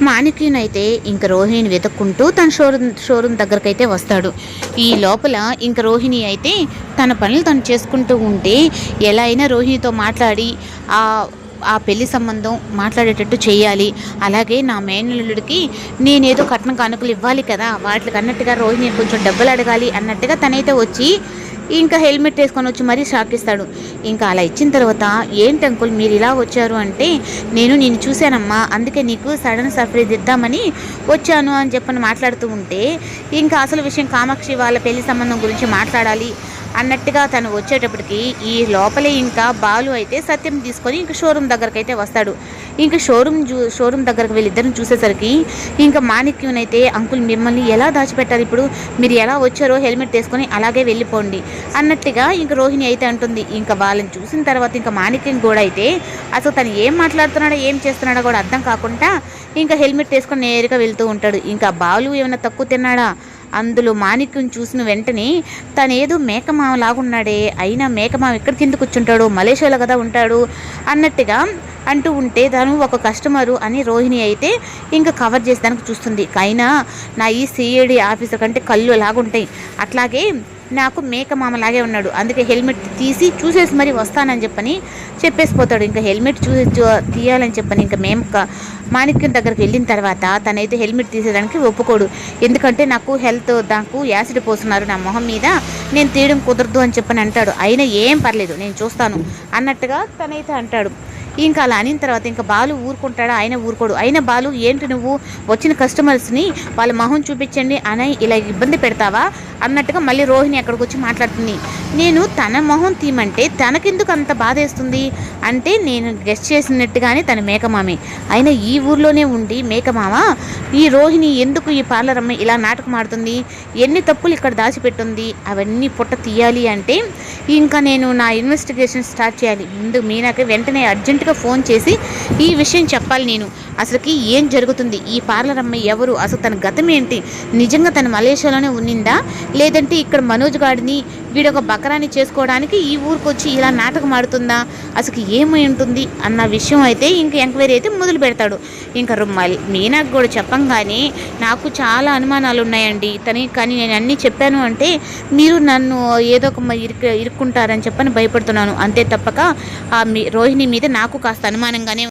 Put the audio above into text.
మాణిక్యునైతే ఇంక రోహిణిని వెతుక్కుంటూ తన షోరూమ్ దగ్గరకైతే వస్తాడు. ఈ లోపల ఇంక రోహిణి అయితే తన పనులు తను చేసుకుంటూ ఉంటే ఎలా అయినా రోహిణితో మాట్లాడి ఆ ఆ పెళ్లి సంబంధం మాట్లాడేటట్టు చేయాలి. అలాగే నా మేనల్లుడికి నేనేదో కట్నం కానుకలు ఇవ్వాలి కదా, వాటికి అన్నట్టుగా రోహిణి కొంచెం డబ్బులు అడగాలి అన్నట్టుగా తనైతే వచ్చి ఇంకా హెల్మెట్ వేసుకొని వచ్చి మరీ షాక్ ఇస్తాడు. ఇంకా అలా ఇచ్చిన తర్వాత, ఏంటి అంకుల్ మీరు ఇలా వచ్చారు అంటే, నేను చూశానమ్మా, అందుకే నీకు సడన్ సర్ప్రైజ్ ఇద్దామని వచ్చాను అని చెప్పని మాట్లాడుతూ ఉంటే, ఇంకా అసలు విషయం కామాక్షి వాళ్ళ పెళ్లి సంబంధం గురించి మాట్లాడాలి అన్నట్టుగా తను వచ్చేటప్పటికి ఈ లోపలే ఇంకా బాలు అయితే సత్యం తీసుకొని ఇంక షోరూమ్ దగ్గరకు అయితే వస్తాడు. ఇంకా షోరూమ్ దగ్గరకు వీళ్ళిద్దరిని చూసేసరికి ఇంకా మాణిక్యునైతే, అంకుల్ మిమ్మల్ని ఎలా దాచిపెట్టారు, ఇప్పుడు మీరు ఎలా వచ్చారో హెల్మెట్ తీసుకొని అలాగే వెళ్ళిపోండి అన్నట్టుగా ఇంక రోహిణి అయితే అంటుంది. ఇంకా వాళ్ళని చూసిన తర్వాత ఇంకా మాణిక్యం కూడా అయితే అసలు తను ఏం మాట్లాడుతున్నాడో ఏం చేస్తున్నాడో కూడా అర్థం కాకుండా ఇంకా హెల్మెట్ వేసుకొని నేరుగా వెళ్తూ ఉంటాడు. ఇంకా బాలు ఏమైనా తక్కువ తిన్నాడా? అందులో మాణిక్యం చూసిన వెంటనే తనేదో మేకమామ లాగున్నాడే, అయినా మేకమామ ఎక్కడి కింద కూర్చుంటాడు, మలేషియాలో కదా ఉంటాడు అన్నట్టుగా అంటూ ఉంటే తను ఒక కస్టమరు అని రోహిణి అయితే ఇంకా కవర్ చేసేదానికి చూస్తుంది. అయినా నా ఈ సిఐడి ఆఫీసర్ కంటే కళ్ళు లాగుంటాయి, అట్లాగే నాకు మేకమామలాగే ఉన్నాడు, అందుకే హెల్మెట్ తీసి చూసేసి మరి వస్తానని చెప్పని చెప్పేసిపోతాడు. ఇంకా హెల్మెట్ తీయాలని చెప్పని ఇంకా మేము మాణిక్యం దగ్గరికి వెళ్ళిన తర్వాత తనైతే హెల్మెట్ తీసేదానికి ఒప్పుకోడు. ఎందుకంటే నాకు యాసిడ్ పోస్తున్నారు నా మొహం మీద, నేను తీయడం కుదరదు అని చెప్పని అంటాడు. అయినా ఏం పర్లేదు నేను చూస్తాను అన్నట్టుగా తనైతే అంటాడు. ఇంకా అలా అనిన తర్వాత ఇంకా బాలు ఊరుకుంటాడా? ఆయన ఊరుకోడు. అయినా బాలు, ఏంటి నువ్వు వచ్చిన కస్టమర్స్ని వాళ్ళ మొహం చూపించండి అని ఇలా ఇబ్బంది పెడతావా అన్నట్టుగా మళ్ళీ రోహిణి అక్కడికి వచ్చి మాట్లాడుతుంది. నేను తన మొహం తీయమంటే తనకెందుకు అంత బాధ వేస్తుంది అంటే, నేను గెస్ట్ చేసినట్టుగానే తన మేకమామే, అయినా ఈ ఊర్లోనే ఉండి మేకమామ ఈ రోహిణి ఎందుకు ఈ పార్లర్ అమ్మాయి ఇలా నాటకం ఆడుతుంది, ఎన్ని తప్పులు ఇక్కడ దాచిపెట్టుంది, అవన్నీ పుట్ట తీయాలి అంటే ఇంకా నేను నా ఇన్వెస్టిగేషన్ స్టార్ట్ చేయాలి. ముందు మీనాకి వెంటనే అర్జెంటుగా ఫోన్ చేసి ఈ విషయం చెప్పాలి. నేను అసలుకి ఏం జరుగుతుంది, ఈ పార్లర్ అమ్మాయి ఎవరు, అసలు తన గతం ఏంటి, నిజంగా తన మలేషియాలోనే ఉన్నిందా లేదంటే ఇక్కడ మనోజ్ గాడిని వీడొక బకరాన్ని చేసుకోవడానికి ఈ ఊరికి వచ్చి ఇలా నాటకం ఆడుతుందా, అసలు ఏమై ఉంటుంది అన్న విషయం అయితే ఇంక ఎంక్వైరీ అయితే మొదలు పెడతాడు. ఇంకా మీనాకు కూడా చెప్పంగానే, నాకు చాలా అనుమానాలు ఉన్నాయండి కానీ నేను అన్నీ చెప్పాను అంటే మీరు నన్ను ఏదో ఒక ఇరుక్కుంటారని చెప్పని భయపడుతున్నాను, అంతే తప్పక రోహిణి మీద నాకు కాస్త అనుమానంగానే